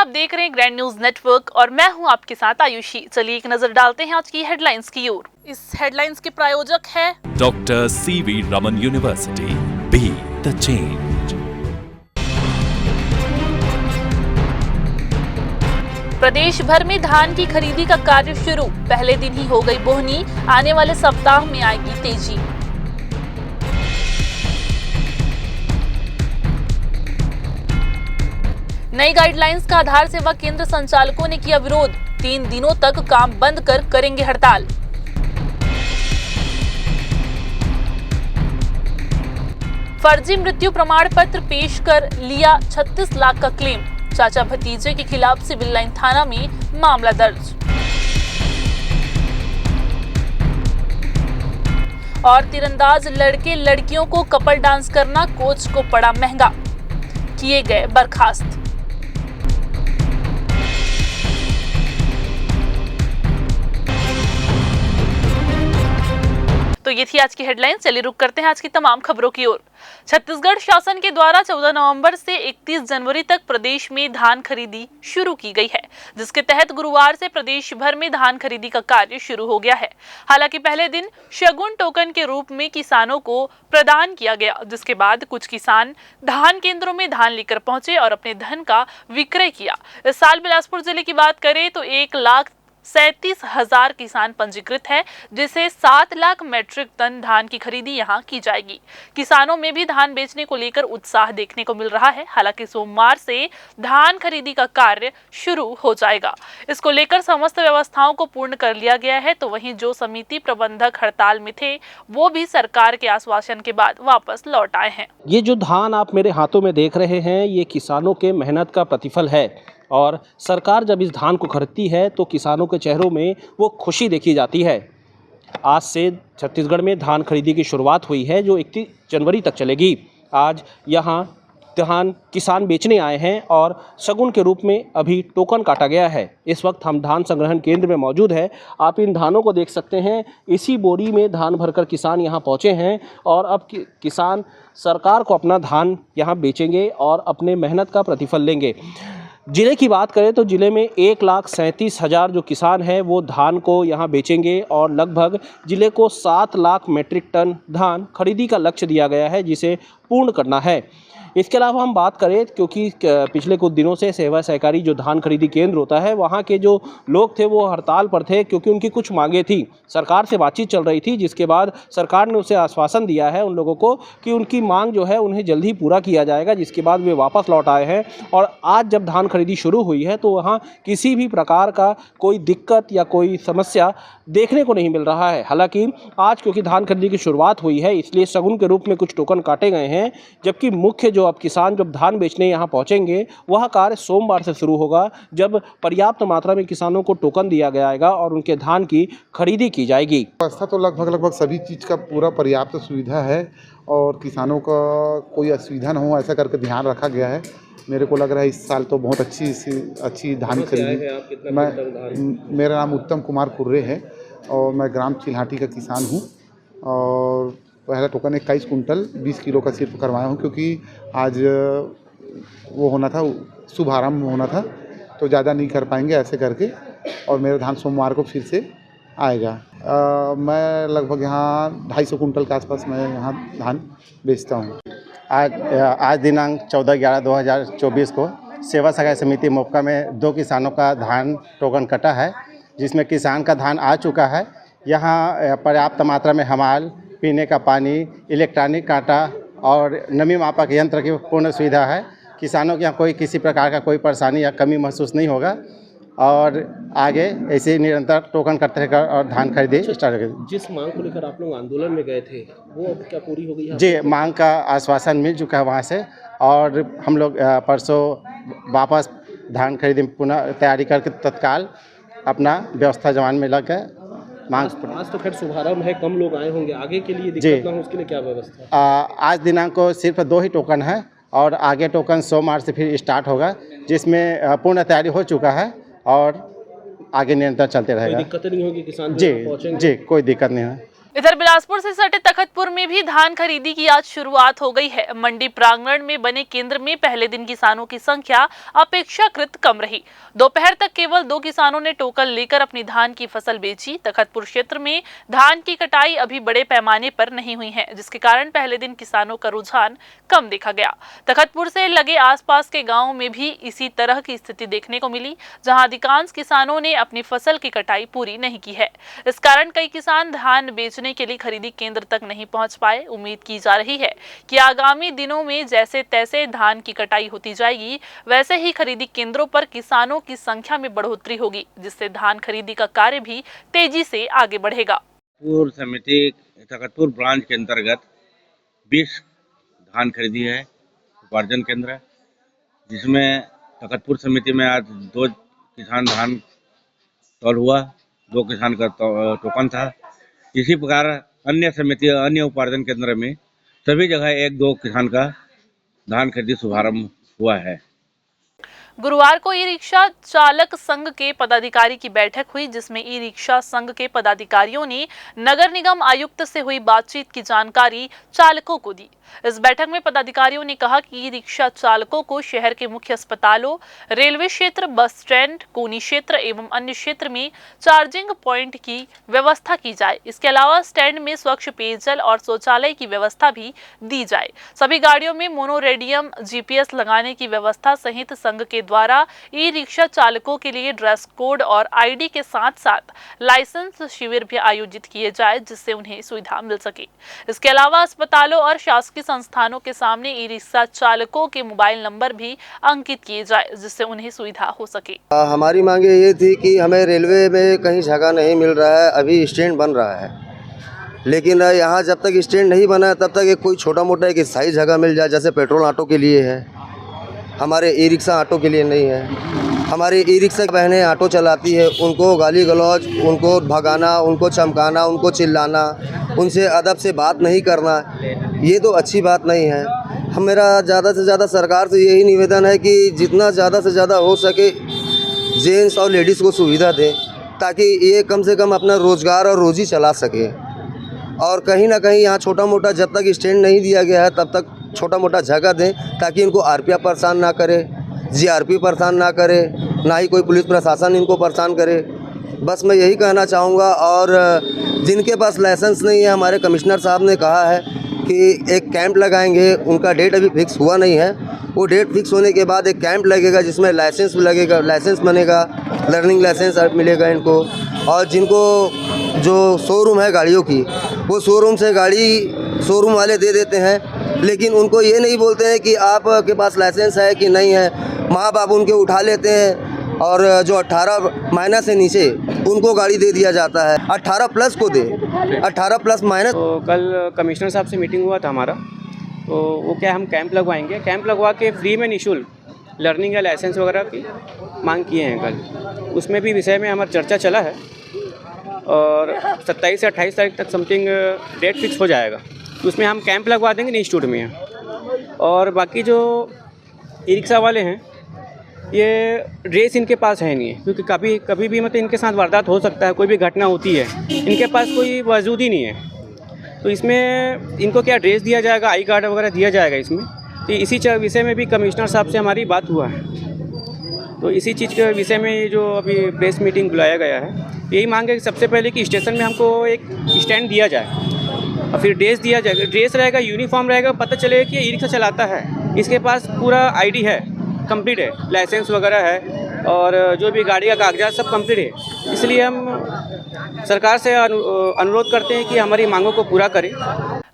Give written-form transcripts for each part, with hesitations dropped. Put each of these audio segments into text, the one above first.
आप देख रहे हैं ग्रैंड न्यूज नेटवर्क और मैं हूं आपके साथ आयुषी। चलिए एक नजर डालते हैं आज की हेडलाइंस की ओर। इस हेडलाइंस के प्रायोजक है doctor CV Raman university, be the change. प्रदेश भर में धान की खरीदी का कार्य शुरू, पहले दिन ही हो गई बोहनी, आने वाले सप्ताह में आएगी तेजी। नई गाइडलाइंस का आधार सेवा केंद्र संचालकों ने किया विरोध, 3 दिनों तक काम बंद कर करेंगे हड़ताल। फर्जी मृत्यु प्रमाण पत्र पेश कर लिया 36 लाख का क्लेम, चाचा भतीजे के खिलाफ सिविल लाइन थाना में मामला दर्ज। और तीरंदाज लड़के लड़कियों को कपल डांस करना कोच को पड़ा महंगा, किए गए बर्खास्त। तो ये थी आज की हेडलाइन। चलिए रुक करते हैं आज की तमाम खबरों की ओर। छत्तीसगढ़ शासन के द्वारा 14 नवंबर से 31 जनवरी तक प्रदेश में धान खरीदी शुरू की गई है, जिसके तहत गुरुवार से प्रदेश भर में धान खरीदी का कार्य शुरू हो गया है। हालांकि पहले दिन शगुन टोकन के रूप में किसानों को प्रदान किया गया, जिसके बाद कुछ किसान धान केंद्रों में धान लेकर पहुंचे और अपने धन का विक्रय किया। इस साल बिलासपुर जिले की बात करें तो 1,37,000 किसान पंजीकृत है, जिसे 7 लाख मैट्रिक टन धान की खरीदी यहां की जाएगी। किसानों में भी धान बेचने को लेकर उत्साह देखने को मिल रहा है। हालांकि सोमवार से धान खरीदी का कार्य शुरू हो जाएगा। इसको लेकर समस्त व्यवस्थाओं को पूर्ण कर लिया गया है। तो वहीं जो समिति प्रबंधक हड़ताल में थे, वो भी सरकार के आश्वासन के बाद वापस लौट आए हैं। ये जो धान आप मेरे हाथों में देख रहे हैं, ये किसानों के मेहनत का प्रतिफल है और सरकार जब इस धान को खरीदती है तो किसानों के चेहरों में वो खुशी देखी जाती है। आज से छत्तीसगढ़ में धान खरीदी की शुरुआत हुई है, जो 31 जनवरी तक चलेगी। आज यहाँ धान किसान बेचने आए हैं और शगुन के रूप में अभी टोकन काटा गया है। इस वक्त हम धान संग्रहण केंद्र में मौजूद है। आप इन धानों को देख सकते हैं। इसी बोरी में धान भरकर किसान यहाँ पहुँचे हैं और अब किसान सरकार को अपना धान यहाँ बेचेंगे और अपने मेहनत का प्रतिफल लेंगे। ज़िले की बात करें तो ज़िले में 1,37,000 जो किसान हैं वो धान को यहाँ बेचेंगे और लगभग ज़िले को 7 लाख मैट्रिक टन धान खरीदी का लक्ष्य दिया गया है, जिसे पूर्ण करना है। इसके अलावा हम बात करें, क्योंकि पिछले कुछ दिनों से सेवा सहकारी जो धान खरीदी केंद्र होता है, वहाँ के जो लोग थे वो हड़ताल पर थे, क्योंकि उनकी कुछ मांगें थी। सरकार से बातचीत चल रही थी, जिसके बाद सरकार ने उसे आश्वासन दिया है उन लोगों को कि उनकी मांग जो है उन्हें जल्द ही पूरा किया जाएगा, जिसके बाद वे वापस लौट आए हैं। और आज जब धान खरीदी शुरू हुई है तो वहाँ किसी भी प्रकार का कोई दिक्कत या कोई समस्या देखने को नहीं मिल रहा है। हालांकि आज क्योंकि धान खरीदी की शुरुआत हुई है, इसलिए शगुन के रूप में कुछ टोकन काटे गए हैं, जबकि मुख्य जो अब किसान जब धान बेचने यहाँ पहुँचेंगे वह कार्य सोमवार से शुरू होगा, जब पर्याप्त मात्रा में किसानों को टोकन दिया जाएगा और उनके धान की खरीदी की जाएगी। व्यवस्था तो लगभग सभी चीज़ का पूरा पर्याप्त सुविधा है और किसानों का कोई असुविधा न हो, ऐसा करके ध्यान रखा गया है। मेरे को लग रहा है इस साल तो बहुत अच्छी धान खरीदी। मेरा नाम उत्तम कुमार कुर्रे है और मैं ग्राम चिल्हाटी का किसान हूँ और पहला टोकन 21 कुंटल 20 किलो का सिर्फ करवाया हूँ, क्योंकि आज वो होना था, शुभारंभ होना था, तो ज़्यादा नहीं कर पाएंगे ऐसे करके। और मेरा धान सोमवार को फिर से आएगा। मैं लगभग यहाँ 250 कुंटल के आसपास मैं यहाँ धान बेचता हूँ। आज दिनांक 14/11/2024 को सेवा सहकारी समिति मोपका में 2 किसानों का धान टोकन कटा है, जिसमें किसान का धान आ चुका है। यहाँ पर्याप्त मात्रा में हमाल, पीने का पानी, इलेक्ट्रॉनिक कांटा और नमी मापक यंत्र की पूर्ण सुविधा है। किसानों के यहाँ कोई किसी प्रकार का कोई परेशानी या कमी महसूस नहीं होगा और आगे ऐसे निरंतर टोकन करते रहेगा और धान खरीदी स्टार्ट करेगी। जिस मांग को लेकर आप लोग आंदोलन में गए थे, वो अब क्या पूरी हो गई है? जी, मांग का आश्वासन मिल चुका है वहाँ से और हम लोग परसों वापस धान खरीदी पुनः तैयारी करके तत्काल अपना व्यवस्था जमान में लग गए। आज तो खैर शुभारंभ है, कम लोग आए होंगे, आगे के लिए दिक्कत ना हो उसके लिए क्या व्यवस्था? आज दिनांक को सिर्फ 2 ही टोकन है और आगे टोकन सोमवार से फिर स्टार्ट होगा, जिसमें पूर्ण तैयारी हो चुका है और आगे निरंतर चलते रहेगा। कोई दिक्कत नहीं होगी किसान जी, कोई दिक्कत नहीं है। इधर बिलासपुर से सटे तखतपुर में भी धान खरीदी की आज शुरुआत हो गई है। मंडी प्रांगण में बने केंद्र में पहले दिन किसानों की संख्या अपेक्षाकृत कम रही। दोपहर तक केवल 2 किसानों ने टोकन लेकर अपनी धान की फसल बेची। तखतपुर क्षेत्र में धान की कटाई अभी बड़े पैमाने पर नहीं हुई है, जिसके कारण पहले दिन किसानों का रुझान कम देखा गया। तखतपुर से लगे आसपास के गाँव में भी इसी तरह की स्थिति देखने को मिली, जहाँ अधिकांश किसानों ने अपनी फसल की कटाई पूरी नहीं की है। इस कारण कई किसान धान बेचने के लिए खरीदी केंद्र तक नहीं पहुंच पाए। उम्मीद की जा रही है कि आगामी दिनों में जैसे तैसे धान की कटाई होती जाएगी, वैसे ही खरीदी केंद्रों पर किसानों की संख्या में बढ़ोतरी होगी, जिससे धान खरीदी का कार्य भी तेजी से आगे बढ़ेगा। तखतपुर समिति तखतपुर ब्रांच के अंतर्गत 20 धान खरीदी है उपार्जन केंद्र, जिसमें तखतपुर समिति में आज 2 किसान धान तौल हुआ, 2 किसान का टोकन था। इसी प्रकार अन्य समिति अन्य उपार्जन केंद्र में सभी जगह 1-2 किसान का धान खरीदी शुभारंभ हुआ है। गुरुवार को ई रिक्शा चालक संघ के पदाधिकारी की बैठक हुई, जिसमें ई रिक्शा संघ के पदाधिकारियों ने नगर निगम आयुक्त से हुई बातचीत की जानकारी चालकों को दी। इस बैठक में पदाधिकारियों ने कहा कि ई रिक्शा चालकों को शहर के मुख्य अस्पतालों, रेलवे क्षेत्र, बस स्टैंड, कोनी क्षेत्र एवं अन्य क्षेत्र में चार्जिंग पॉइंट की व्यवस्था की जाए। इसके अलावा स्टैंड में स्वच्छ पेयजल और शौचालय की व्यवस्था भी दी जाए। सभी गाड़ियों में मोनोरेडियम GPS लगाने की व्यवस्था सहित संघ के द्वारा ई रिक्शा चालकों के लिए ड्रेस कोड और ID के साथ साथ लाइसेंस शिविर भी आयोजित किए जाए, जिससे उन्हें सुविधा मिल सके। इसके अलावा अस्पतालों और शासकीय संस्थानों के सामने ई रिक्शा चालकों के मोबाइल नंबर भी अंकित किए जाए, जिससे उन्हें सुविधा हो सके। हमारी मांगे ये थी कि हमें रेलवे में कहीं जगह नहीं मिल रहा है, अभी स्टैंड बन रहा है, लेकिन यहाँ जब तक स्टैंड नहीं बना तब तक एक कोई छोटा मोटा एक स्थायी जगह मिल जाए, जैसे पेट्रोल ऑटो के लिए है, हमारे ई रिक्शा ऑटो के लिए नहीं है। हमारी ई रिक्शा बहनें ऑटो चलाती है, उनको गाली गलौज, उनको भगाना, उनको चमकाना, उनको चिल्लाना, उनसे अदब से बात नहीं करना, ये तो अच्छी बात नहीं है। मेरा ज़्यादा से ज़्यादा सरकार से यही निवेदन है कि जितना ज़्यादा से ज़्यादा हो सके जेंट्स और लेडीज़ को सुविधा दें, ताकि ये कम से कम अपना रोज़गार और रोज़ी चला सके। और कहीं ना कहीं यहाँ छोटा मोटा जब तक स्टैंड नहीं दिया गया है तब तक छोटा मोटा जगह दें, ताकि इनको RPF परेशान ना करे, GRP परेशान ना करे, ना ही कोई पुलिस प्रशासन इनको परेशान करे। बस मैं यही कहना चाहूँगा। और जिनके पास लाइसेंस नहीं है, हमारे कमिश्नर साहब ने कहा है कि एक कैंप लगाएंगे, उनका डेट अभी फिक्स हुआ नहीं है। वो डेट फिक्स होने के बाद एक कैंप लगेगा, जिसमें लाइसेंस लगेगा, लाइसेंस बनेगा, लर्निंग लाइसेंस मिलेगा इनको। और जिनको जो शोरूम है गाड़ियों की, वो शोरूम से गाड़ी शोरूम वाले दे देते हैं, लेकिन उनको ये नहीं बोलते हैं कि आपके पास लाइसेंस है कि नहीं है। माँ बाप उनके उठा लेते हैं, और जो 18 महीना से नीचे उनको गाड़ी दे दिया जाता है, 18 प्लस को दे, 18 प्लस माइनस। तो कल कमिश्नर साहब से मीटिंग हुआ था हमारा, तो वो क्या हम कैंप लगवाएंगे, कैंप लगवा के फ्री में निःशुल्क लर्निंग या लाइसेंस वगैरह की मांग किए हैं कल। उसमें भी विषय में हमारा चर्चा चला है, और 27 से 28 तारीख तक समथिंग डेट फिक्स हो जाएगा। तो उसमें हम कैंप लगवा देंगे इंस्टीट्यूट में। और बाकी जो ई रिक्शा वाले हैं, ये ड्रेस इनके पास है नहीं है, क्योंकि कभी भी मतलब इनके साथ वारदात हो सकता है, कोई भी घटना होती है, इनके पास कोई वजूद ही नहीं है। तो इसमें इनको क्या ड्रेस दिया जाएगा, आई कार्ड वगैरह दिया जाएगा इसमें। तो इसी विषय में भी कमिश्नर साहब से हमारी बात हुआ है। तो इसी चीज़ के विषय में जो अभी प्रेस मीटिंग बुलाया गया है, यही मांग है कि सबसे पहले कि स्टेशन में हमको एक स्टैंड दिया जाए, और फिर ड्रेस दिया जाएगा, ड्रेस रहेगा, यूनिफॉर्म रहेगा, पता चलेगा कि ई रिक्शा चलाता है, इसके पास पूरा ID है, कंप्लीट है, लाइसेंस वगैरह है, और जो भी गाड़ी का कागजात सब कंप्लीट है। इसलिए हम सरकार से अनुरोध करते हैं कि हमारी मांगों को पूरा करें।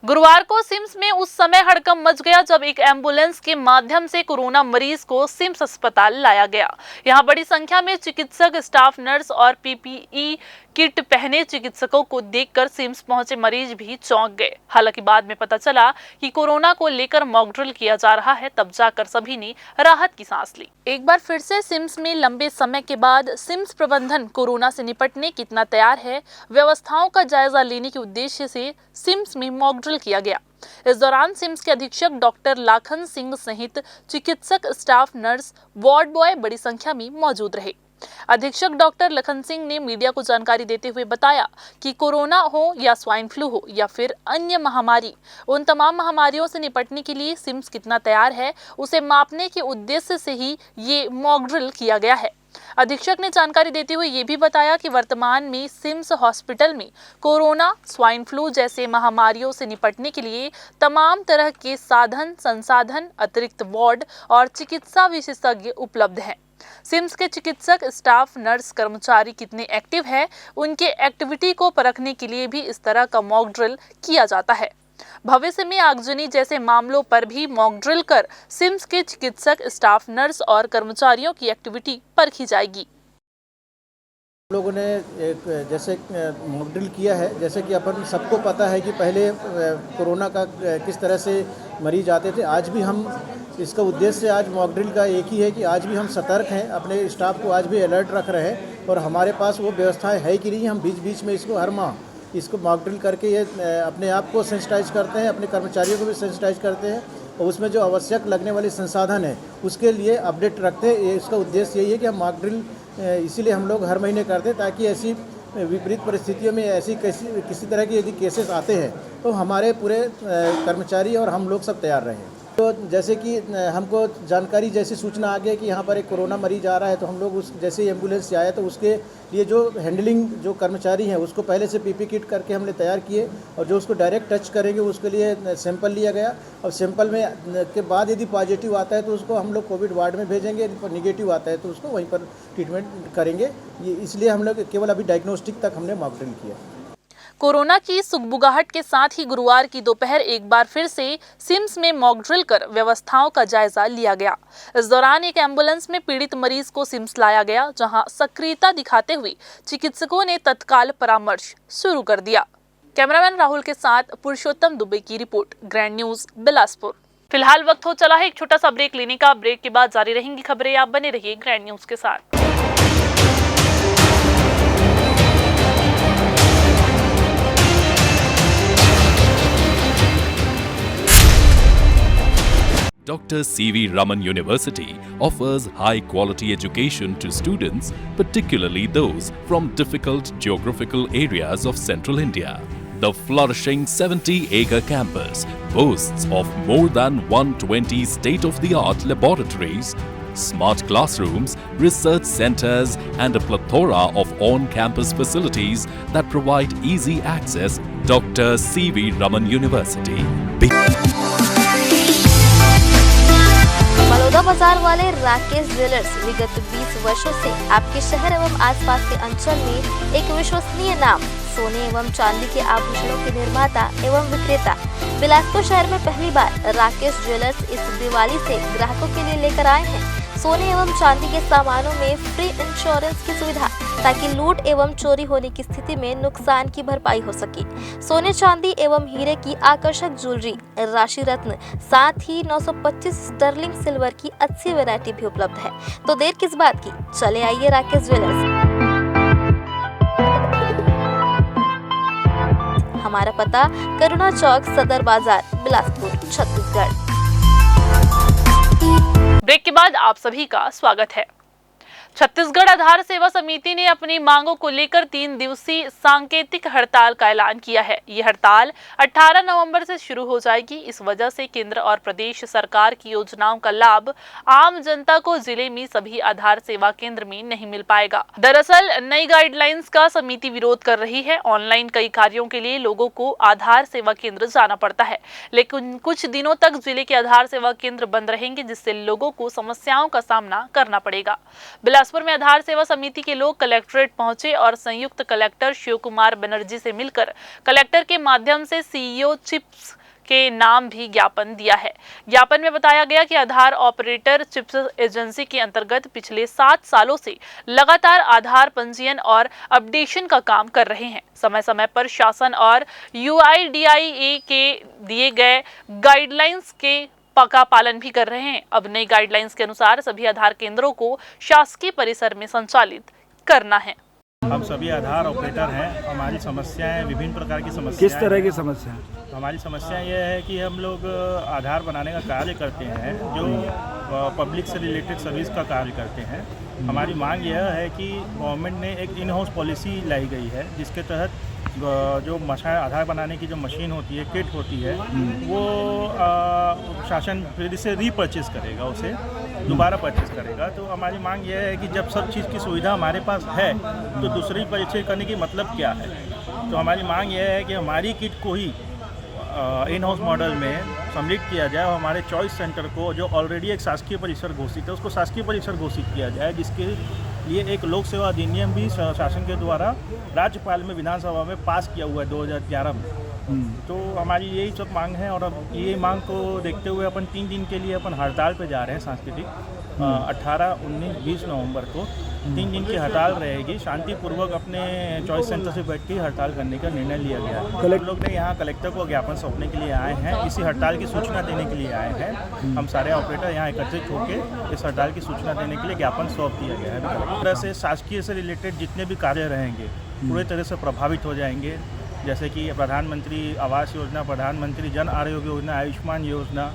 गुरुवार को सिम्स में उस समय हड़कंप मच गया जब एक एम्बुलेंस के माध्यम से कोरोना मरीज को सिम्स अस्पताल लाया गया। यहां बड़ी संख्या में चिकित्सक, स्टाफ, नर्स और PPE किट पहने चिकित्सकों को देखकर सिम्स पहुंचे मरीज भी चौंक गए। हालांकि बाद में पता चला कि कोरोना को लेकर मॉक ड्रिल किया जा रहा है, तब जाकर सभी ने राहत की सांस ली। एक बार फिर से सिम्स में लंबे समय के बाद सिम्स प्रबंधन कोरोना से निपटने कितना तैयार है, व्यवस्थाओं का जायजा लेने के उद्देश्य से सिम्स में मॉक ड्रिल ड्रिल किया गया। इस दौरान सिम्स के अधीक्षक डॉक्टर लाखन सिंह सहित चिकित्सक, स्टाफ, नर्स, वार्ड बॉय बड़ी संख्या में मौजूद रहे। अधीक्षक डॉक्टर लखन सिंह ने मीडिया को जानकारी देते हुए बताया कि कोरोना हो या स्वाइन फ्लू हो या फिर अन्य महामारी, उन तमाम महामारियों से निपटने के लिए सिम्स कितना तैयार है, उसे मापने के उद्देश्य से ही ये मॉक ड्रिल किया गया है। अधीक्षक ने जानकारी देते हुए ये भी बताया कि वर्तमान में सिम्स हॉस्पिटल में कोरोना, स्वाइन फ्लू जैसे महामारियों से निपटने के लिए तमाम तरह के साधन, संसाधन, अतिरिक्त वार्ड और चिकित्सा विशेषज्ञ उपलब्ध हैं। सिम्स के चिकित्सक, स्टाफ, नर्स, कर्मचारी कितने एक्टिव है, उनके एक्टिविटी को परखने के लिए भी इस तरह का मॉक ड्रिल किया जाता है। भविष्य में आगजनी जैसे मामलों पर भी मॉक ड्रिल कर सिम्स के चिकित्सक, स्टाफ, नर्स और कर्मचारियों की एक्टिविटी परखी जाएगी। लोगों ने एक जैसे मॉक ड्रिल किया है, जैसे कि अपन सबको पता है कि पहले कोरोना का किस तरह से मरीज आते थे। आज भी हम इसका उद्देश्य आज मॉक ड्रिल का एक ही है कि आज भी हम सतर्क हैं, अपने स्टाफ को आज भी अलर्ट रख रहे हैं और हमारे पास वो व्यवस्थाएं है कि नहीं। हम बीच बीच में इसको हर माह इसको मॉक ड्रिल करके ये अपने आप को सेंसिटाइज करते हैं, अपने कर्मचारियों को भी सेंसिटाइज करते हैं और उसमें जो आवश्यक लगने वाले संसाधन है उसके लिए अपडेट रखते हैं। ये इसका उद्देश्य यही है कि हम मॉक ड्रिल इसीलिए हम लोग हर महीने करते हैं ताकि ऐसी विपरीत परिस्थितियों में ऐसी किसी तरह के यदि केसेस आते हैं तो हमारे पूरे कर्मचारी और हम लोग सब तैयार रहें। तो जैसे कि हमको जानकारी जैसी सूचना आ गई कि यहाँ पर एक कोरोना मरीज आ रहा है तो हम लोग उस जैसे एम्बुलेंस से आया तो उसके लिए जो हैंडलिंग जो कर्मचारी हैं उसको पहले से पीपी किट करके हमने तैयार किए और जो उसको डायरेक्ट टच करेंगे उसके लिए सैंपल लिया गया और सैंपल में के बाद यदि पॉजिटिव आता है तो उसको हम लोग कोविड वार्ड में भेजेंगे, यदि निगेटिव आता है तो उसको वहीं पर ट्रीटमेंट करेंगे। ये इसलिए हम लोग केवल अभी डायग्नोस्टिक तक हमने मॉक ड्रिल किया। कोरोना की सुगबुगाहट के साथ ही गुरुवार की दोपहर एक बार फिर से सिम्स में मॉक ड्रिल कर व्यवस्थाओं का जायजा लिया गया। इस दौरान एक एम्बुलेंस में पीड़ित मरीज को सिम्स लाया गया, जहां सक्रियता दिखाते हुए चिकित्सकों ने तत्काल परामर्श शुरू कर दिया। कैमरामैन राहुल के साथ पुरुषोत्तम दुबे की रिपोर्ट, ग्रैंड न्यूज, बिलासपुर। फिलहाल वक्त हो चला है एक छोटा सा ब्रेक लेने का। ब्रेक के बाद जारी रहेंगी खबरें, आप बने रहिए ग्रैंड न्यूज के साथ। Dr. C.V. Raman University offers high-quality education to students, particularly those from difficult geographical areas of central India. The flourishing 70-acre campus boasts of more than 120 state-of-the-art laboratories, smart classrooms, research centers, and a plethora of on-campus facilities that provide easy access. Dr. C.V. Raman University. Baloda बाजार वाले Rakesh jewellers विगत 20 वर्षों से आपके शहर एवं आसपास के अंचल में एक विश्वसनीय नाम, सोने एवं चांदी के आभूषणों के निर्माता एवं विक्रेता। बिलासपुर शहर में पहली बार राकेश ज्वेलर्स इस दिवाली से ग्राहकों के लिए लेकर आए हैं सोने एवं चांदी के सामानों में फ्री इंश्योरेंस की सुविधा, ताकि लूट एवं चोरी होने की स्थिति में नुकसान की भरपाई हो सके। सोने, चांदी एवं हीरे की आकर्षक ज्वेलरी, राशि रत्न, साथ ही 925 स्टर्लिंग सिल्वर की अच्छी वैरायटी भी उपलब्ध है। तो देर किस बात की, चले आइए राकेश ज्वेलर्स। हमारा पता करुणा चौक, सदर बाजार, बिलासपुर, छत्तीसगढ़। ब्रेक के बाद आप सभी का स्वागत है। छत्तीसगढ़ आधार सेवा समिति ने अपनी मांगों को लेकर 3 दिवसीय सांकेतिक हड़ताल का ऐलान किया है। ये हड़ताल 18 नवंबर से शुरू हो जाएगी। इस वजह से केंद्र और प्रदेश सरकार की योजनाओं का लाभ आम जनता को जिले में सभी आधार सेवा केंद्र में नहीं मिल पाएगा। दरअसल नई गाइडलाइंस का समिति विरोध कर रही है। ऑनलाइन कई कार्यों के लिए लोगों को आधार सेवा केंद्र जाना पड़ता है, लेकिन कुछ दिनों तक जिले के आधार सेवा केंद्र बंद रहेंगे, जिससे लोगों को समस्याओं का सामना करना पड़ेगा। बिलासपुर में आधार सेवा समिति के लोग कलेक्ट्रेट पहुंचे और संयुक्त कलेक्टर शिव कुमार बनर्जी से मिलकर कलेक्टर के माध्यम से सीईओ चिप्स के नाम भी ज्ञापन दिया है। ज्ञापन में बताया गया कि आधार ऑपरेटर चिप्स एजेंसी के अंतर्गत पिछले 7 सालों से लगातार आधार पंजीयन और अपडेशन का काम कर रहे हैं। समय समय पर शासन और UIDAI के दिए गए गाइडलाइंस के पक्का पालन भी कर रहे हैं। अब नई गाइडलाइंस के अनुसार सभी आधार केंद्रों को शासकीय परिसर में संचालित करना है। हम सभी आधार ऑपरेटर हैं। हमारी समस्याएं विभिन्न प्रकार की समस्याएं। किस तरह की समस्या? हमारी समस्या ये है कि हम लोग आधार बनाने का कार्य करते हैं, जो पब्लिक से रिलेटेड सर्विस का कार्य करते हैं। हमारी मांग यह है कि गवर्नमेंट ने एक इन हाउस पॉलिसी लाई गई है, जिसके तहत जो आधार बनाने की जो मशीन होती है, किट होती है, वो शासन फिर से रीपर्चेस करेगा, उसे दोबारा परचेस करेगा। तो हमारी मांग यह है कि जब सब चीज़ की सुविधा हमारे पास है तो दूसरी परचेस करने की मतलब क्या है। तो हमारी मांग यह है कि हमारी किट को ही इन हाउस मॉडल में सम्मिलित किया जाए और हमारे चॉइस सेंटर को, जो ऑलरेडी एक शासकीय परिसर घोषित है, उसको शासकीय परिसर घोषित किया जाए, जिसके लिए एक लोक सेवा अधिनियम भी शासन के द्वारा राज्यपाल में विधानसभा में पास किया हुआ है 2011 में। तो हमारी यही सब मांग है और अब ये मांग को देखते हुए अपन 3 दिन के लिए अपन हड़ताल पे जा रहे हैं सांस्कृतिक। 18, 19, 20 नवंबर को 3 दिन की हड़ताल रहेगी। शांतिपूर्वक अपने चॉइस सेंटर से बैठ के हड़ताल करने का निर्णय लिया गया है। हम लोग ने यहाँ कलेक्टर को ज्ञापन सौंपने के लिए आए हैं, इसी हड़ताल की सूचना देने के लिए आए हैं। हम सारे ऑपरेटर यहाँ एकत्रित होकर इस हड़ताल की सूचना देने के लिए ज्ञापन सौंप दिया गया है। इस तरह से शासकीय से रिलेटेड जितने भी कार्य रहेंगे पूरे तरह से प्रभावित हो जाएंगे, जैसे कि प्रधानमंत्री आवास योजना, प्रधानमंत्री जन आरोग्य योजना, आयुष्मान योजना,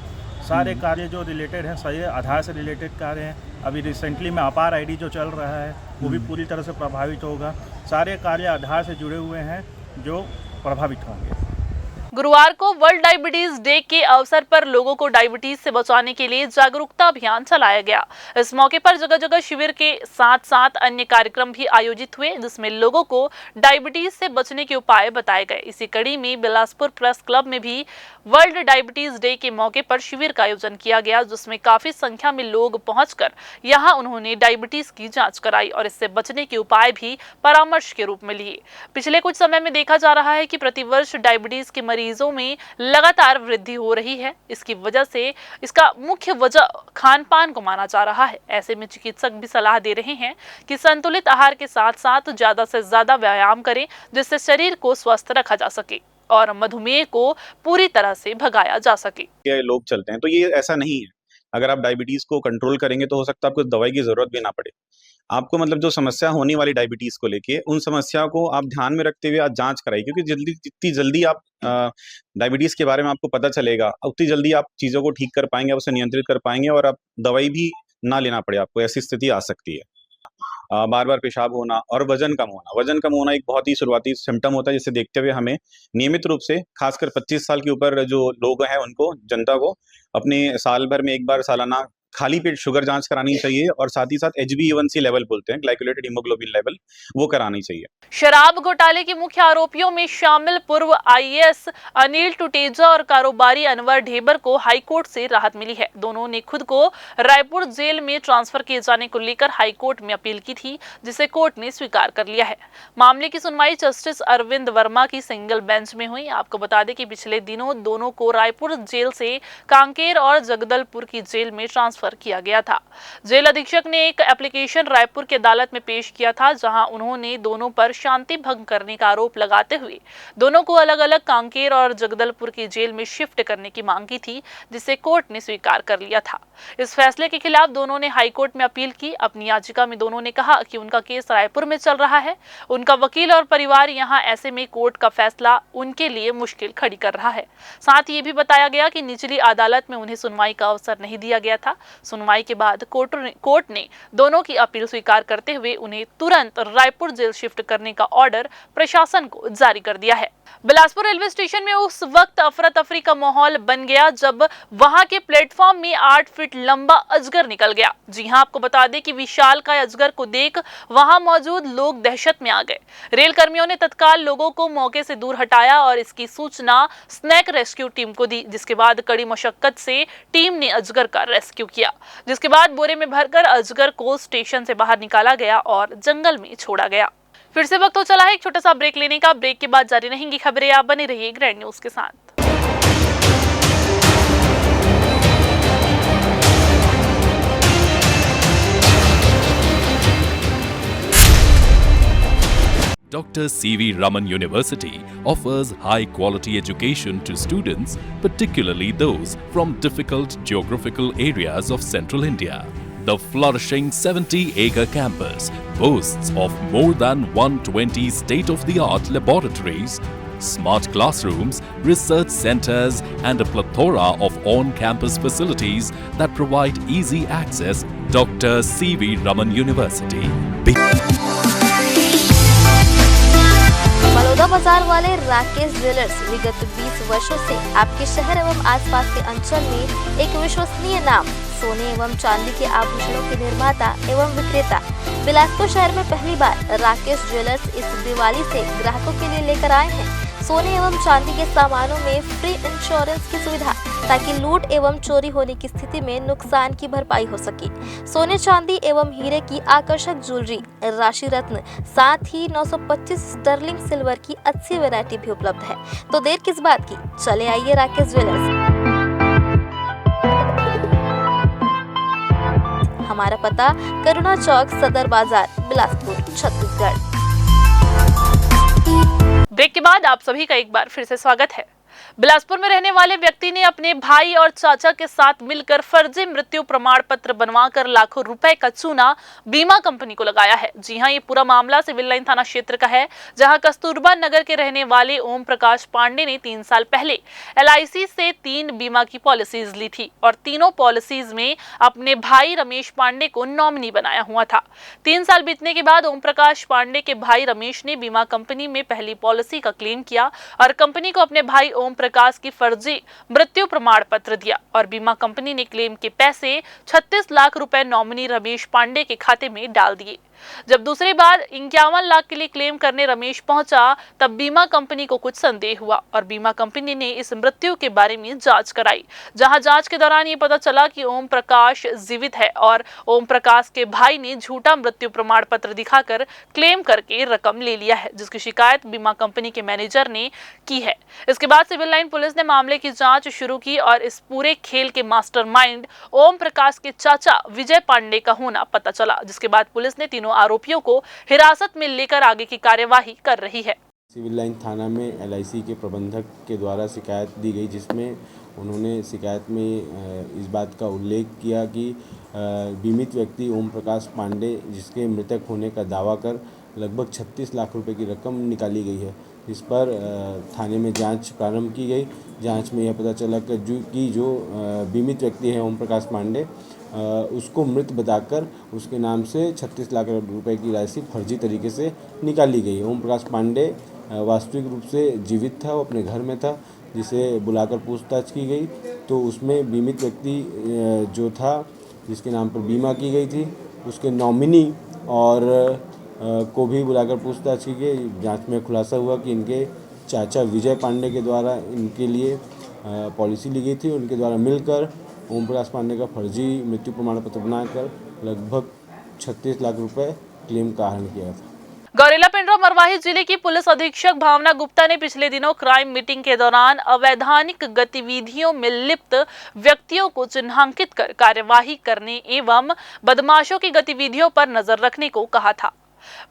सारे कार्य जो रिलेटेड हैं, सारे आधार से रिलेटेड कार्य हैं। अभी रिसेंटली में अपार आईडी जो चल रहा है वो भी पूरी तरह से प्रभावित होगा। सारे कार्य आधार से जुड़े हुए हैं जो प्रभावित होंगे। गुरुवार को वर्ल्ड डायबिटीज डे के अवसर पर लोगों को डायबिटीज से बचाने के लिए जागरूकता अभियान चलाया गया। इस मौके पर जगह जगह शिविर के साथ साथ अन्य कार्यक्रम भी आयोजित हुए, जिसमें लोगों को डायबिटीज से बचने के उपाय बताए गए। इसी कड़ी में बिलासपुर प्रेस क्लब में भी वर्ल्ड डायबिटीज डे के मौके पर शिविर का आयोजन किया गया, जिसमें काफी संख्या में लोग पहुंचकर यहां उन्होंने डायबिटीज की जांच कराई और इससे बचने के उपाय भी परामर्श के रूप में लिए। पिछले कुछ समय में देखा जा रहा है कि प्रतिवर्ष डायबिटीज के मरीजों में लगातार वृद्धि हो रही है। इसकी वजह से इसका मुख्य वजह खान पान को माना जा रहा है। ऐसे में चिकित्सक भी सलाह दे रहे हैं कि संतुलित आहार के साथ साथ ज्यादा से ज्यादा व्यायाम करें, जिससे शरीर को स्वस्थ रखा जा सके और मधुमेह को पूरी तरह से भगाया जा सके। लोग चलते हैं तो ये ऐसा नहीं है। अगर आप डायबिटीज को कंट्रोल करेंगे तो हो सकता है आपको दवाई की जरूरत भी ना पड़े। आपको मतलब जो समस्या होने वाली डायबिटीज को लेके, उन समस्या को आप ध्यान में रखते हुए आज जांच कराइए, क्योंकि जितनी जल्दी आप डायबिटीज के बारे में आपको पता चलेगा, उतनी जल्दी आप चीज़ों को ठीक कर पाएंगे, आप उसे नियंत्रित कर पाएंगे और आप दवाई भी ना लेना पड़े आपको। ऐसी स्थिति आ सकती है। बार बार पेशाब होना और वजन कम होना। वजन कम होना एक बहुत ही शुरुआती सिम्टम होता है, जिसे देखते हुए हमें नियमित रूप से खासकर 25 साल के ऊपर जो लोग हैं उनको, जनता को अपने साल भर में एक बार सालाना खाली पेट शुगर जांच करानी चाहिए और साथ ही साथ HbA1c लेवल बोलते हैं, ग्लाइकोलेटेड हीमोग्लोबिन लेवल, वो करानी चाहिए। शराब घोटाले के मुख्य आरोपियों में शामिल पूर्व IAS अनिल टुटेजा और कारोबारी अनवर ढेबर को हाईकोर्ट से राहत मिली है। दोनों ने खुद को रायपुर जेल में ट्रांसफर किए जाने को लेकर हाईकोर्ट में अपील की थी, जिसे कोर्ट ने स्वीकार कर लिया है। मामले की सुनवाई जस्टिस अरविंद वर्मा की सिंगल बेंच में हुई। आपको बता दें कि पिछले दिनों दोनों को रायपुर जेल से कांकेर और जगदलपुर की जेल में ट्रांसफर किया गया था। जेल अधीक्षक ने एक एप्लीकेशन रायपुर की अदालत में पेश किया था, जहां उन्होंने दोनों पर शांति भंग करने का आरोप लगाते हुए दोनों को अलग अलग कांकेर और जगदलपुर की जेल में शिफ्ट करने की मांग की थी, जिसे कोर्ट ने स्वीकार कर लिया था। इस फैसले के खिलाफ दोनों ने हाईकोर्ट में अपील की। अपनी याचिका में दोनों ने कहा कि उनका केस रायपुर में चल रहा है, उनका वकील और परिवार यहाँ, ऐसे में कोर्ट का फैसला उनके लिए मुश्किल खड़ी कर रहा है। साथ ही ये भी बताया गया कि निचली अदालत में उन्हें सुनवाई का अवसर नहीं दिया गया था। सुनवाई के बाद कोर्ट ने दोनों की अपील स्वीकार करते हुए उन्हें तुरंत रायपुर जेल शिफ्ट करने का ऑर्डर प्रशासन को जारी कर दिया है। बिलासपुर रेलवे स्टेशन में उस वक्त अफरा तफरी का माहौल बन गया जब वहां के प्लेटफॉर्म में 8 फीट लंबा अजगर निकल गया। जी हां, आपको बता दें कि विशाल का अजगर को देख वहां मौजूद लोग दहशत में आ गए। रेल कर्मियों ने तत्काल लोगों को मौके से दूर हटाया और इसकी सूचना स्नैक रेस्क्यू टीम को दी, जिसके बाद कड़ी मशक्कत से टीम ने अजगर का रेस्क्यू किया, जिसके बाद बोरे में भरकर अजगर को स्टेशन से बाहर निकाला गया और जंगल में छोड़ा गया। फिर से वक्त हो चला है एक छोटा सा ब्रेक लेने का। ब्रेक के बाद जारी रहेंगी खबरें। आप बने रहिए ग्रैंड न्यूज के साथ। Dr. C.V. Raman University offers high-quality education to students, particularly those from difficult geographical areas of Central India. The flourishing 70-acre campus boasts of more than 120 state-of-the-art laboratories, smart classrooms, research centers, and a plethora of on-campus facilities that provide easy access. Dr. C.V. Raman University. Baloda बाजार वाले Rakesh jewellers विगत 20 वर्षों से आपके शहर एवं आसपास के अंचल में एक विश्वसनीय नाम, सोने एवं चांदी के आभूषणों के निर्माता एवं विक्रेता। बिलासपुर शहर में पहली बार राकेश ज्वेलर्स इस दिवाली से ग्राहकों के लिए लेकर आए हैं सोने एवं चांदी के सामानों में फ्री इंश्योरेंस की सुविधा, ताकि लूट एवं चोरी होने की स्थिति में नुकसान की भरपाई हो सके। सोने चांदी एवं हीरे की आकर्षक ज्वेलरी, राशि रत्न, साथ ही 925 स्टर्लिंग सिल्वर की अच्छी वैरायटी भी उपलब्ध है। तो देर किस बात की, चले आइए राकेश ज्वेलर्स। हमारा पता करुणा चौक, सदर बाजार, बिलासपुर, छत्तीसगढ़। ब्रेक के बाद आप सभी का एक बार फिर से स्वागत है। बिलासपुर में रहने वाले व्यक्ति ने अपने भाई और चाचा के साथ मिलकर फर्जी मृत्यु प्रमाण पत्र बनवाकर लाखों रुपए का चूना बीमा कंपनी को लगाया है। जी हां, ये पूरा मामला सिविल लाइन थाना क्षेत्र का है, जहां कस्तूरबा नगर के रहने वाले ओम प्रकाश पांडे ने 3 साल पहले LIC से 3 बीमा की पॉलिसीज ली थी और तीनों पॉलिसीज में अपने भाई रमेश पांडे को नॉमिनी बनाया हुआ था। 3 साल बीतने के बाद ओम प्रकाश पांडे के भाई रमेश ने बीमा कंपनी में पहली पॉलिसी का क्लेम किया और कंपनी को अपने भाई ओम प्रकाश की फर्जी मृत्यु प्रमाण पत्र दिया और बीमा कंपनी ने क्लेम के पैसे 36 लाख रुपए नॉमिनी रमेश पांडे के खाते में डाल दिए। जब दूसरी बार 51 लाख के लिए क्लेम करने रमेश पहुंचा, तब बीमा कंपनी को कुछ संदेह हुआ और बीमा कंपनी ने इस मृत्यु के बारे में जांच कराई, जहां जांच के दौरान ये पता चला कि ओम प्रकाश जीवित है और ओम प्रकाश के भाई ने झूठा मृत्यु प्रमाण पत्र दिखाकर क्लेम करके रकम ले लिया है, जिसकी शिकायत बीमा कंपनी के मैनेजर ने की है। इसके बाद सिविल लाइन पुलिस ने मामले की जांच शुरू की और इस पूरे खेल के मास्टरमाइंड ओम प्रकाश के चाचा विजय पांडे का होना पता चला, जिसके बाद पुलिस ने तीनों आरोपियों को हिरासत में लेकर आगे की कार्यवाही कर रही है। सिविल लाइन थाना में LIC के प्रबंधक के द्वारा शिकायत दी गई, जिसमें उन्होंने शिकायत में इस बात का उल्लेख किया कि बीमित व्यक्ति ओम प्रकाश पांडे, जिसके मृतक होने का दावा कर लगभग 36 लाख रुपए की रकम निकाली गई है। इस पर थाने में जांच प्रारंभ की गई। जांच में यह पता चला कि जो बीमित व्यक्ति है ओम प्रकाश पांडे, उसको मृत बताकर उसके नाम से 36 लाख रुपए की राशि फर्जी तरीके से निकाली गई। ओम प्रकाश पांडे वास्तविक रूप से जीवित था, वो अपने घर में था, जिसे बुलाकर पूछताछ की गई तो उसमें बीमित व्यक्ति जो था, जिसके नाम पर बीमा की गई थी, उसके नॉमिनी और को भी बुलाकर पूछताछ की गई। जांच में खुलासा हुआ कि इनके चाचा विजय पांडे के द्वारा इनके लिए पॉलिसी ली गई थी। उनके द्वारा मिलकर ओम प्रकाश पांडे का फर्जी मृत्यु प्रमाण पत्र बनाकर लगभग 36 लाख रुपए क्लेम का आहरण किया था। गौरेला पेंड्रा मरवाही जिले की पुलिस अधीक्षक भावना गुप्ता ने पिछले दिनों क्राइम मीटिंग के दौरान अवैधानिक गतिविधियों में लिप्त व्यक्तियों को चिन्हांकित कर कार्यवाही करने एवं बदमाशों की गतिविधियों पर नजर रखने को कहा था।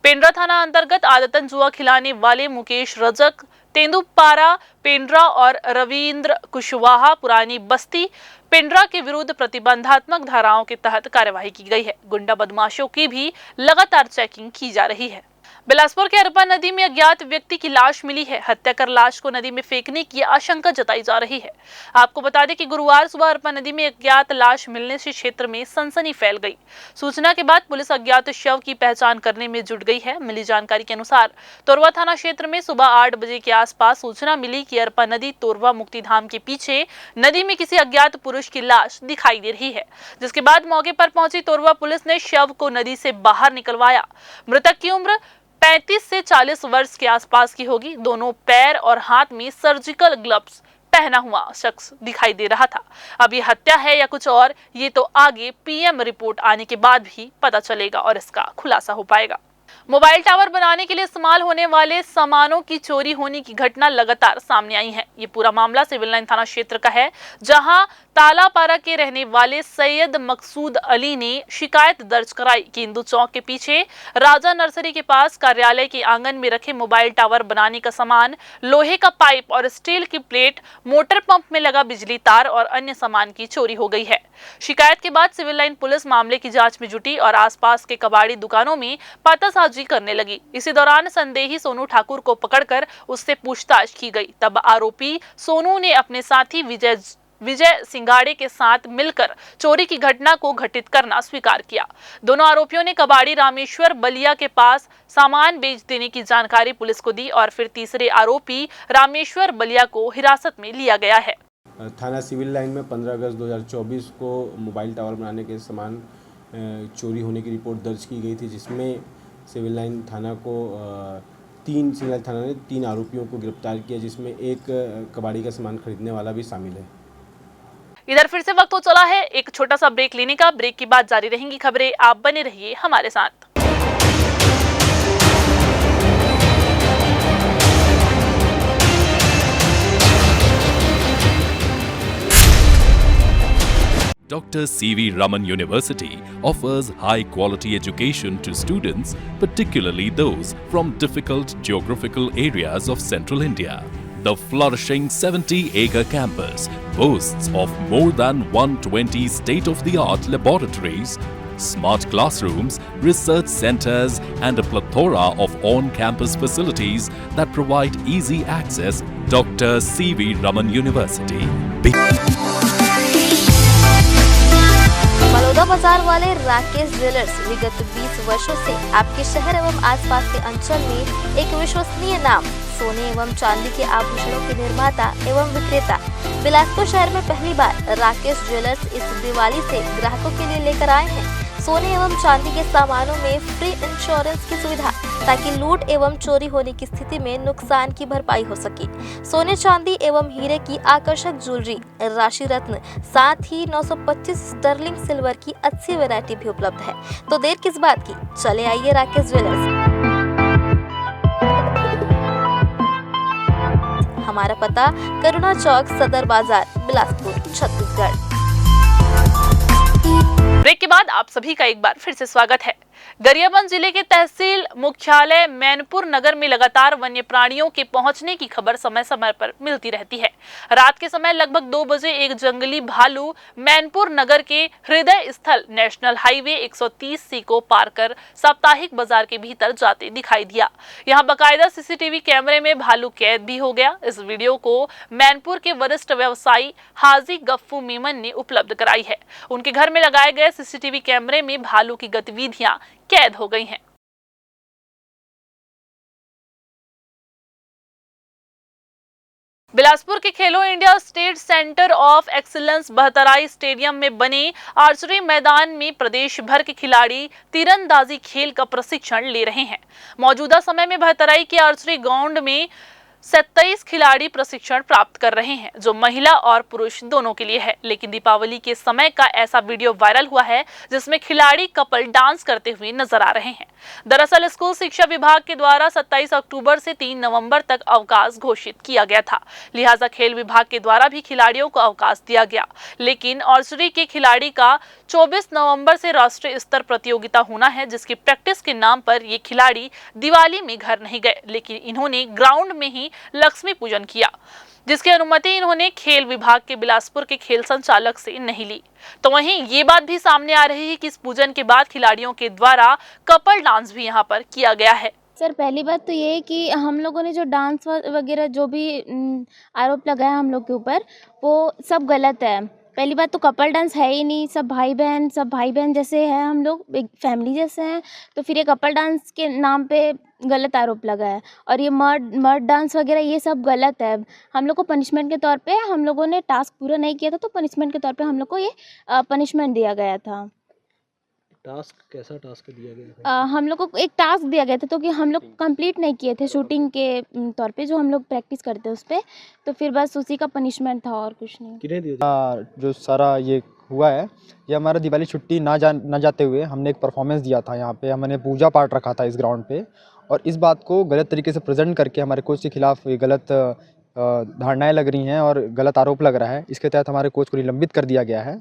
पेंड्रा थाना अंतर्गत आदतन जुआ खिलाने वाले मुकेश रजक, तेंदुपारा पेंड्रा और रविंद्र कुशवाहा पुरानी बस्ती पेंड्रा के विरुद्ध प्रतिबंधात्मक धाराओं के तहत कार्यवाही की गई है। गुंडा बदमाशों की भी लगातार चेकिंग की जा रही है। बिलासपुर के अरपा नदी में अज्ञात व्यक्ति की लाश मिली है। हत्या कर लाश को नदी में फेंकने की आशंका जताई जा रही है। आपको बता दें कि गुरुवार सुबह अरपा नदी में अज्ञात लाश मिलने से क्षेत्र में सनसनी फैल गई। सूचना के बाद पुलिस अज्ञात शव की पहचान करने में जुट गई है। मिली जानकारी के अनुसार तोरवा थाना क्षेत्र में सुबह 8 बजे के आसपास सूचना मिली कि अरपा नदी तोरवा मुक्तिधाम के पीछे नदी में किसी अज्ञात पुरुष की लाश दिखाई दे रही है, जिसके बाद मौके पर पहुंची तोरवा पुलिस ने शव को नदी से बाहर निकलवाया। मृतक की उम्र 35 से 40 वर्ष के आसपास की होगी। दोनों पैर और हाथ में सर्जिकल ग्लव्स पहना हुआ शख्स दिखाई दे रहा था। अब ये हत्या है या कुछ और, ये तो आगे PM रिपोर्ट आने के बाद भी पता चलेगा और इसका खुलासा हो पाएगा। मोबाइल टावर बनाने के लिए इस्तेमाल होने वाले सामानों की चोरी होने की घटना लगातार सामने आई है। ये पूरा मामला सिविल लाइन थाना क्षेत्र का है, जहां तालापारा के रहने वाले सैयद मकसूद अली ने शिकायत दर्ज कराई कि इंदू चौक के पीछे राजा नर्सरी के पास कार्यालय के आंगन में रखे मोबाइल टावर बनाने का सामान, लोहे का पाइप और स्टील की प्लेट, मोटर पंप में लगा बिजली तार और अन्य सामान की चोरी हो गई है। शिकायत के बाद सिविल लाइन पुलिस मामले की जांच में जुटी और आसपास के कबाड़ी दुकानों में पतासाजी करने लगी। इसी दौरान संदेही सोनू ठाकुर को पकड़कर उससे पूछताछ की गई। तब आरोपी सोनू ने अपने साथी विजय सिंगाड़े के साथ मिलकर चोरी की घटना को घटित करना स्वीकार किया। दोनों आरोपियों ने कबाड़ी रामेश्वर बलिया के पास सामान बेच देने की जानकारी पुलिस को दी और फिर तीसरे आरोपी रामेश्वर बलिया को हिरासत में लिया गया है। थाना सिविल लाइन में 15 अगस्त 2024 को मोबाइल टावर बनाने के सामान चोरी होने की रिपोर्ट दर्ज की गई थी, जिसमें सिविल लाइन थाना ने 3 आरोपियों को गिरफ्तार किया, जिसमें एक कबाड़ी का सामान खरीदने वाला भी शामिल है। इधर फिर से वक्त हो चला है एक छोटा सा ब्रेक लेने का। ब्रेक के बाद जारी रहेंगी खबरें, आप बने रहिए हमारे साथ। Dr. C.V. Raman University offers high-quality education to students, particularly those from difficult geographical areas of Central India. The flourishing 70-acre campus boasts of more than 120 state-of-the-art laboratories, smart classrooms, research centers, and a plethora of on-campus facilities that provide easy access. Dr. C.V. Raman University. Baloda बाजार वाले Rakesh jewellers विगत 20 वर्षों से आपके शहर एवं आसपास के अंचल में एक विश्वसनीय नाम, सोने एवं चांदी के आभूषणों के निर्माता एवं विक्रेता। बिलासपुर शहर में पहली बार राकेश ज्वेलर्स इस दिवाली से ग्राहकों के लिए लेकर आए हैं सोने एवं चांदी के सामानों में फ्री इंश्योरेंस की सुविधा, ताकि लूट एवं चोरी होने की स्थिति में नुकसान की भरपाई हो सके। सोने चांदी एवं हीरे की आकर्षक ज्वेलरी, राशि रत्न, साथ ही 925 स्टर्लिंग सिल्वर की अच्छी वैरायटी भी उपलब्ध है। तो देर किस बात की, चले आइए राकेश ज्वेलर्स। हमारा पता करुणा चौक, सदर बाजार, बिलासपुर, छत्तीसगढ़। ब्रेक के बाद आप सभी का एक बार फिर से स्वागत है। गरियाबंद जिले के तहसील मुख्यालय मैनपुर नगर में लगातार वन्य प्राणियों के पहुंचने की खबर समय समय पर मिलती रहती है। रात के समय लगभग 2 बजे एक जंगली भालू मैनपुर नगर के हृदय स्थल नेशनल हाईवे 130C को पार कर साप्ताहिक बाजार के भीतर जाते दिखाई दिया। यहां बकायदा सीसीटीवी कैमरे में भालू कैद भी हो गया। इस वीडियो को मैनपुर के वरिष्ठ व्यवसायी हाजी गफ्फू मेमन ने उपलब्ध कराई है। उनके घर में लगाए गए सीसीटीवी कैमरे में भालू की गतिविधियां कैद हो गई हैं। बिलासपुर के Khelo India state centre of excellence Bahatrai stadium में बने आर्चरी मैदान में प्रदेश भर के खिलाड़ी तीरंदाजी खेल का प्रशिक्षण ले रहे हैं। मौजूदा समय में बहतराई के आर्चरी ग्राउंड में 27 खिलाड़ी प्रशिक्षण प्राप्त कर रहे हैं, जो महिला और पुरुष दोनों के लिए है। लेकिन दीपावली के समय का ऐसा वीडियो वायरल हुआ है जिसमें खिलाड़ी कपल डांस करते हुए नजर आ रहे हैं। दरअसल स्कूल शिक्षा विभाग के द्वारा 27 अक्टूबर से 3 नवंबर तक अवकाश घोषित किया गया था, लिहाजा खेल विभाग के द्वारा भी खिलाड़ियों को अवकाश दिया गया। लेकिन आर्चरी के खिलाड़ी का 24 नवंबर से राष्ट्रीय स्तर प्रतियोगिता होना है, जिसकी प्रैक्टिस के नाम पर ये खिलाड़ी दिवाली में घर नहीं गए, लेकिन इन्होंने ग्राउंड में ही लक्ष्मी पूजन किया, जिसकी अनुमति इन्होंने खेल विभाग के बिलासपुर के खेल संचालक से नहीं ली। तो वहीं ये बात भी सामने आ रही है कि इस पूजन के बाद खिलाड़ियों के द्वारा कपल डांस भी यहाँ पर किया गया है। सर, पहली बात तो ये है कि हम लोगों ने जो डांस वगैरह जो भी आरोप लगाया हम लोग के ऊपर, वो सब गलत है। पहली बात तो कपल डांस है ही नहीं, सब भाई बहन जैसे हैं, हम लोग एक फैमिली जैसे हैं। तो फिर ये कपल डांस के नाम पे गलत आरोप लगा है, और ये मर्ड डांस वगैरह ये सब गलत है। हम लोग को पनिशमेंट के तौर पे, हम लोगों ने टास्क पूरा नहीं किया था, तो पनिशमेंट के तौर पे हम लोग को ये पनिशमेंट दिया गया था। टास्क कैसा टास्क दिया गया था? हम लोग को एक टास्क दिया गया था, तो कि हम लोग कंप्लीट नहीं किए थे शूटिंग के तौर पे, जो हम लोग प्रैक्टिस करते हैं उस पर, तो फिर बस उसी का पनिशमेंट था और कुछ नहीं। कितने दिए? जो सारा ये हुआ है, ये हमारा दिवाली छुट्टी ना जाते हुए हमने एक परफॉर्मेंस दिया था यहाँ पे, हमने पूजा पाठ रखा था इस ग्राउंड पे, और इस बात को गलत तरीके से प्रेजेंट करके हमारे कोच के खिलाफ ये गलत धारणाएं लग रही हैं और गलत आरोप लग रहा है। इसके तहत हमारे कोच को निलंबित कर दिया गया है।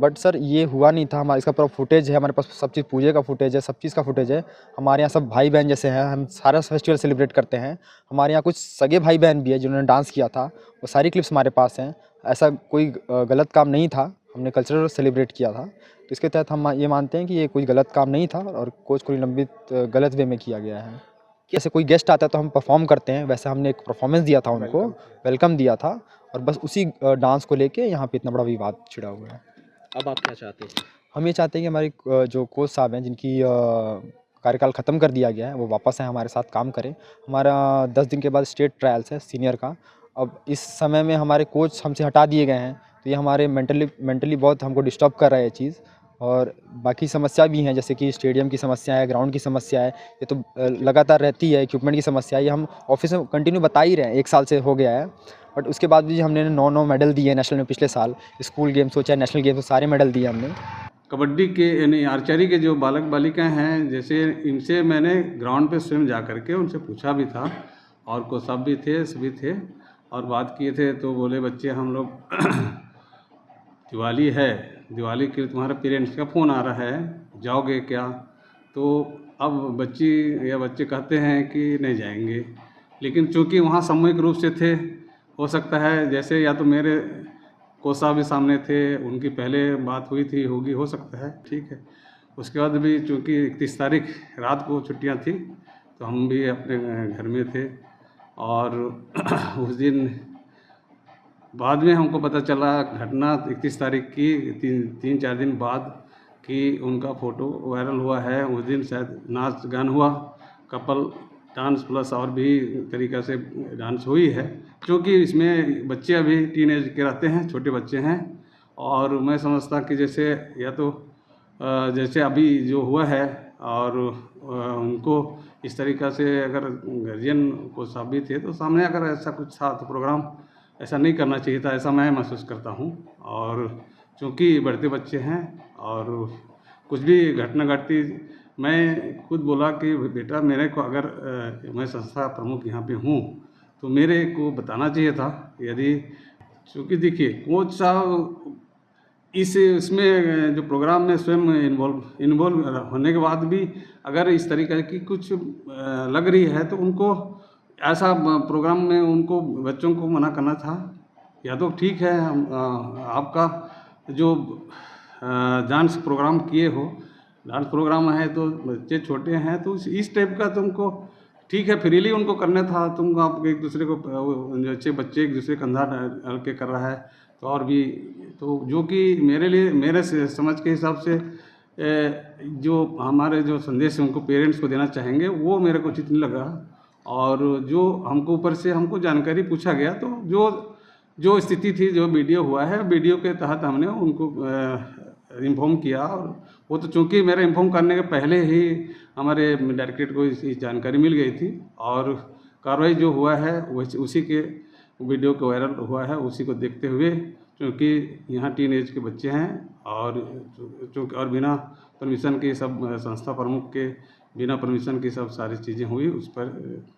बट सर ये हुआ नहीं था, हमारा इसका पूरा फुटेज है, हमारे पास सब चीज़, पूजे का फुटेज है, सब चीज़ का फुटेज है। हमारे यहाँ सब भाई बहन जैसे हैं, हम सारा फेस्टिवल सेलिब्रेट करते हैं। हमारे यहाँ कुछ सगे भाई बहन भी है जिन्होंने डांस किया था, वो सारी क्लिप्स हमारे पास हैं। ऐसा कोई गलत काम नहीं था, हमने कल्चरल सेलिब्रेट किया था। तो इसके तहत हम ये मानते हैं कि ये कोई गलत काम नहीं था और कोच को निलंबित गलत वे में किया गया है। जैसे कोई गेस्ट आता है तो हम परफॉर्म करते हैं, वैसे हमने एक परफॉर्मेंस दिया था उनको, वेलकम दिया था, और बस उसी डांस को लेके यहाँ पे इतना बड़ा विवाद छिड़ा हुआ है। अब आप क्या चाहते हैं? हम ये चाहते हैं कि हमारी जो कोच साहब हैं जिनकी कार्यकाल ख़त्म कर दिया गया है, वो वापस आए, हमारे साथ काम करें। हमारा 10 दिन के बाद स्टेट ट्रायल्स है सीनियर का। अब इस समय में हमारे कोच हमसे हटा दिए गए हैं, तो ये हमारे मेंटली बहुत हमको डिस्टर्ब कर रहा है ये चीज़। और बाकी समस्या भी हैं, जैसे कि स्टेडियम की समस्या है, ग्राउंड की समस्या है, ये तो लगातार रहती है। इक्विपमेंट की समस्या है, ये हम ऑफिस में कंटिन्यू बता ही रहे हैं, 1 साल से हो गया है। बट उसके बाद भी हमने 9 मेडल दिए नेशनल में पिछले साल, स्कूल गेम्स हो चाहे नेशनल गेम्स हो, सारे मेडल दिए हमने। कबड्डी के यानी आर्चरी के जो बालक बालिकाएं हैं, जैसे इनसे मैंने ग्राउंड पे स्वयं जा करके उनसे पूछा भी था, और कोच साहब भी थे, सभी थे, और बात किए थे। तो बोले बच्चे हम लोग दिवाली है, दिवाली के तुम्हारे पेरेंट्स का फ़ोन आ रहा है, जाओगे क्या? तो अब बच्चे कहते हैं कि नहीं जाएंगे। लेकिन चूँकि वहाँ सामूहिक रूप से थे, हो सकता है जैसे या तो मेरे कोच साहब भी सामने थे, उनकी पहले बात हुई थी, होगी, हो सकता है, ठीक है। उसके बाद भी चूँकि 31 तारीख रात को छुट्टियाँ थी, तो हम भी अपने घर में थे। और उस दिन बाद में हमको पता चला घटना 31 तारीख की 3-4 दिन बाद कि उनका फ़ोटो वायरल हुआ है। उस दिन शायद नाच गान हुआ, कपल डांस प्लस और भी तरीक़ा से डांस हुई है। क्योंकि इसमें बच्चे अभी टीनेज के रहते हैं, छोटे बच्चे हैं, और मैं समझता कि जैसे या तो जैसे अभी जो हुआ है, और उनको इस तरीक़ा से अगर गार्जियन को साबित थे, तो सामने अगर ऐसा कुछ था तो प्रोग्राम ऐसा नहीं करना चाहिए था, ऐसा मैं महसूस करता हूँ। और चूँकि बढ़ते बच्चे हैं और कुछ भी घटना घटती, मैं खुद बोला कि बेटा मेरे को अगर मैं संस्था प्रमुख यहाँ पे हूँ तो मेरे को बताना चाहिए था। यदि चूँकि देखिए कोच साहब इसमें जो प्रोग्राम में स्वयं इन्वॉल्व होने के बाद भी अगर इस तरीके की कुछ लग रही है, तो उनको ऐसा प्रोग्राम में उनको बच्चों को मना करना था। या तो ठीक है, आपका जो डांस प्रोग्राम किए हो, डांस प्रोग्राम है तो बच्चे छोटे हैं, तो इस टाइप का तुमको ठीक है फ्रीली उनको करना था। तुम आप एक दूसरे को अच्छे बच्चे एक दूसरे कंधा डाल के कर रहा है, तो और भी तो जो कि मेरे समझ के हिसाब से जो हमारे जो संदेश उनको पेरेंट्स को देना चाहेंगे, वो मेरे को उचित नहीं लगा। और जो हमको ऊपर से हमको जानकारी पूछा गया, तो जो स्थिति थी, जो वीडियो हुआ है, वीडियो के तहत हमने उनको इन्फॉर्म किया। और वो तो चूँकि मेरे इन्फॉर्म करने के पहले ही हमारे डायरेक्टरेट को इस जानकारी मिल गई थी, और कार्रवाई जो हुआ है उसी के वीडियो को वायरल हुआ है, उसी को देखते हुए, क्योंकि यहाँ टीन एज के बच्चे हैं, और चूँकि और बिना परमिशन के सब संस्था प्रमुख के बिना परमिशन की सब सारी चीज़ें हुई, उस पर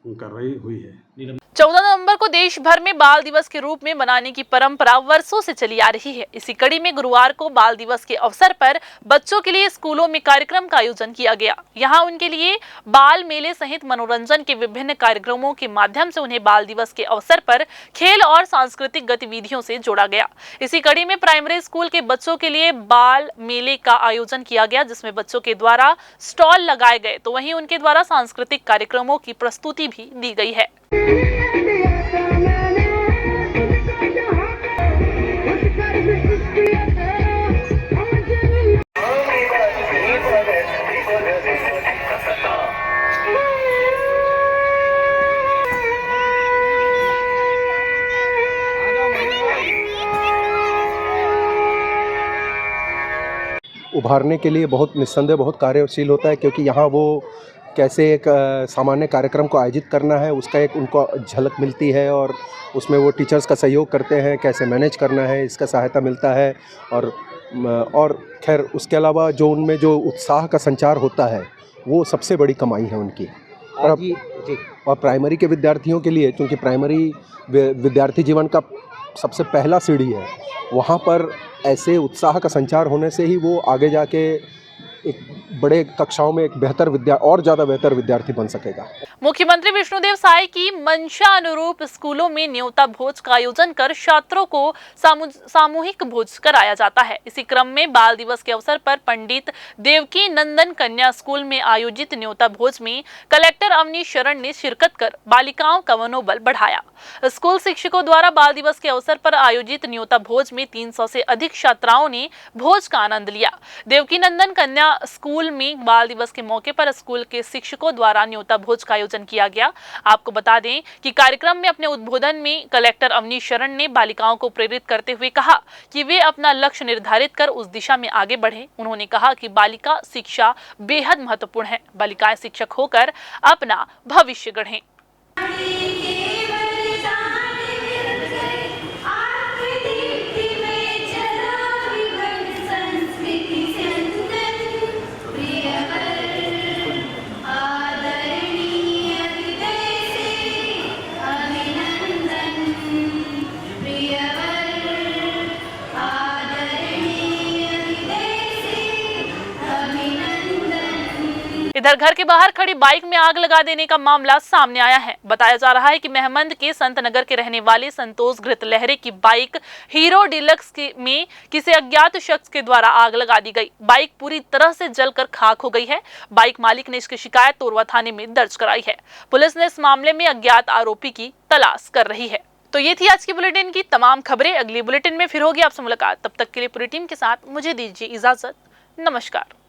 कार्रवाई हुई है। 14 नवंबर को देश भर में बाल दिवस के रूप में मनाने की परंपरा वर्षों से चली आ रही है। इसी कड़ी में गुरुवार को बाल दिवस के अवसर पर बच्चों के लिए स्कूलों में कार्यक्रम का आयोजन किया गया। यहां उनके लिए बाल मेले सहित मनोरंजन के विभिन्न कार्यक्रमों के माध्यम से उन्हें बाल दिवस के अवसर पर खेल और सांस्कृतिक गतिविधियों से जोड़ा गया। इसी कड़ी में प्राइमरी स्कूल के बच्चों के लिए बाल मेले का आयोजन किया गया, जिसमें बच्चों के द्वारा स्टॉल लगाए गए, तो वहीं उनके द्वारा सांस्कृतिक कार्यक्रमों की प्रस्तुति भी दी गई है। उभारने के लिए बहुत निस्संदेह बहुत कार्यशील होता है, क्योंकि यहाँ वो कैसे एक सामान्य कार्यक्रम को आयोजित करना है उसका एक उनको झलक मिलती है, और उसमें वो टीचर्स का सहयोग करते हैं, कैसे मैनेज करना है इसका सहायता मिलता है। और खैर उसके अलावा जो उनमें जो उत्साह का संचार होता है, वो सबसे बड़ी कमाई है उनकी। और प्राइमरी के विद्यार्थियों के लिए, क्योंकि प्राइमरी विद्यार्थी जीवन का सबसे पहला सीढ़ी है, वहाँ पर ऐसे उत्साह का संचार होने से ही वो आगे जाके एक बड़े कक्षाओं में एक और ज़्यादा बेहतर विद्यार्थी बन सकेगा। मुख्यमंत्री विष्णुदेव साय की मंशा अनुरूप स्कूलों में न्योता भोज का आयोजन कर छात्रों को सामूहिक भोज कराया जाता है। इसी क्रम में बाल दिवस के अवसर पर पंडित देवकी नंदन कन्या स्कूल में आयोजित न्योता भोज में कलेक्टर अवनीश शरण ने शिरकत कर बालिकाओं का मनोबल बढ़ाया। स्कूल शिक्षकों द्वारा बाल दिवस के अवसर पर आयोजित न्योता भोज में 300 से अधिक छात्राओं ने भोज का आनंद लिया। देवकी नंदन कन्या स्कूल में बाल दिवस के मौके पर स्कूल के शिक्षकों द्वारा न्योता भोज का आयोजन किया गया। आपको बता दें कि कार्यक्रम में अपने उद्बोधन में कलेक्टर अवनीश शरण ने बालिकाओं को प्रेरित करते हुए कहा कि वे अपना लक्ष्य निर्धारित कर उस दिशा में आगे बढ़ें। उन्होंने कहा कि बालिका शिक्षा बेहद महत्वपूर्ण है। बालिकाएं शिक्षक होकर अपना भविष्य गढ़ें। इधर घर के बाहर खड़ी बाइक में आग लगा देने का मामला सामने आया है। बताया जा रहा है कि मेहमंद के संत नगर के रहने वाले संतोष घृत लहरे की बाइक हीरो डिलक्स में किसी अज्ञात शख्स के द्वारा आग लगा दी गई। बाइक पूरी तरह से जलकर खाक हो गई है। बाइक मालिक ने इसकी शिकायत तोरवा थाने में दर्ज कराई है। पुलिस ने इस मामले में अज्ञात आरोपी की तलाश कर रही है। तो ये थी आज की बुलेटिन की तमाम खबरें। अगली बुलेटिन में फिर होगी आपसे मुलाकात। तब तक के लिए पूरी टीम के साथ मुझे दीजिए इजाजत। नमस्कार।